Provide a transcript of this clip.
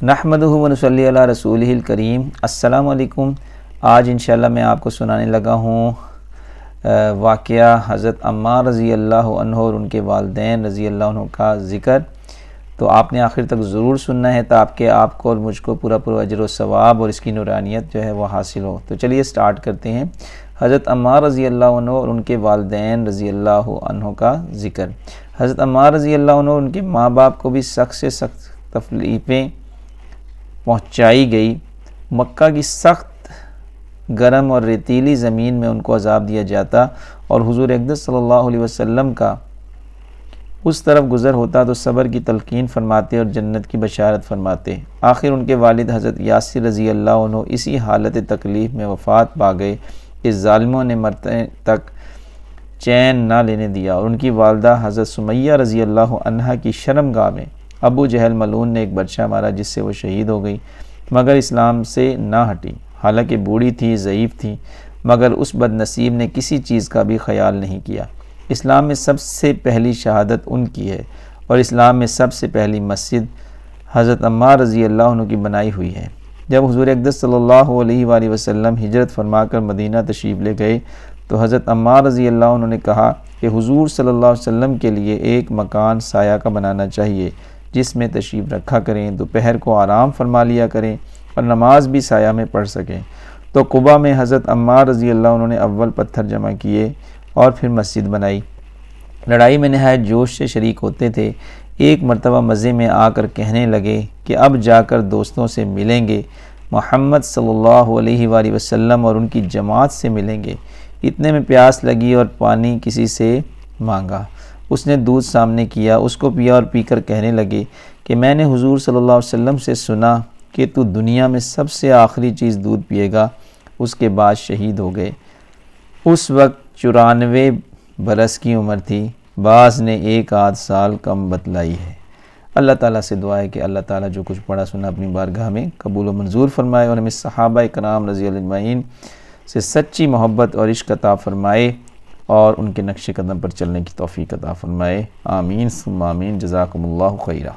नहमदुहु व नुसल्ली अला रसूलिहिल करीम। अस्सलामु अलैकुम। आज इंशाअल्लाह मैं आपको सुनाने लगा हूँ वाक़या हज़रत अम्मार रज़ी अल्लाह अन्हु और उनके वालिदैन रज़ी अल्लाह अन्हु का ज़िक्र। तो आपने आखिर तक ज़रूर सुनना है ताकि आपको और मुझको पूरा अजर व सवाब और इसकी नूरानियत जो है वो हासिल हो। तो चलिए स्टार्ट करते हैं। हज़रत अम्मार रज़ी अल्लाह अन्हु और उनके वालिदैन रज़ी अल्लाह अन्हु का ज़िक्र। हज़रत अम्मार रज़ी अल्लाह अन्हु और उनके माँ बाप को भी सख्त से सख्त तकलीफ़ें पहुँचाई गई। मक्का की सख्त गर्म और रेतीली ज़मीन में उनको अज़ाब दिया जाता और हुज़ूर अक़दस सल्लल्लाहु अलैहि वसल्लम का उस तरफ गुज़र होता तो सब्र की तलकीन फरमाते और जन्नत की बशारत फरमाते। आखिर उनके वालिद हज़रत यासिर रज़ी अल्लाह अन्हु इसी हालत तकलीफ़ में वफ़ात पा गए कि ज़ालिमों ने मरते तक चैन ना लेने दिया और उनकी वालदा हज़रत सुमैया रज़ी अल्लाह अन्हा की शर्मगाह में अबू जहल मलून ने एक बर्छा मारा जिससे वो शहीद हो गई, मगर इस्लाम से ना हटी। हालांकि बूढ़ी थी, ज़ईफ़ थी, मगर उस बदनसीब ने किसी चीज़ का भी ख्याल नहीं किया। इस्लाम में सबसे पहली शहादत उनकी है और इस्लाम में सबसे पहली मस्जिद हज़रत अम्मार रज़ी अल्लाह अन्हु की बनाई हुई है। जब हुज़ूर अक़दस सल्लल्लाहु अलैहि वसल्लम हिजरत फरमा मदीना तशरीफ़ ले गए तो हज़रत अम्मार रज़ी अल्लाह अन्हु ने कहा कि हुज़ूर सल्लल्लाहु अलैहि वसल्लम के लिए एक मकान साया का बनाना चाहिए जिसमें तशरीफ़ रखा करें, दोपहर को आराम फरमा लिया करें और नमाज भी साया में पढ़ सकें। तो कुबा में हज़रत अम्मार रज़ी अल्लाह अन्हु ने अव्वल पत्थर जमा किए और फिर मस्जिद बनाई। लड़ाई में नहायत जोश से शरीक होते थे। एक मरतबा मज़े में आकर कहने लगे कि अब जाकर दोस्तों से मिलेंगे, मोहम्मद सल्लल्लाहु अलैहि वसल्लम और उनकी जमात से मिलेंगे। इतने में प्यास लगी और पानी किसी से मांगा। उसने दूध सामने किया, उसको पिया और पीकर कहने लगे कि मैंने हुजूर सल्लल्लाहु अलैहि वसल्लम से सुना कि तू दुनिया में सबसे आखिरी चीज़ दूध पिएगा। उसके बाद शहीद हो गए। उस वक्त 94 बरस की उम्र थी। बाज़ ने 1 आध साल कम बतलाई है। अल्लाह ताला से दुआ है कि अल्लाह ताला जो कुछ पढ़ा सुना अपनी बारगाह में कबूल व मंजूर फरमाए और हमें सहाबा कराम रज़ी अल्लाह अजमईन से सच्ची मोहब्बत और इश्क अता फरमाए और उनके नक्शे कदम पर चलने की तौफीक अता फरमाए। आमीन सुम्मा आमीन। जज़ाकुमुल्लाहु खैरा।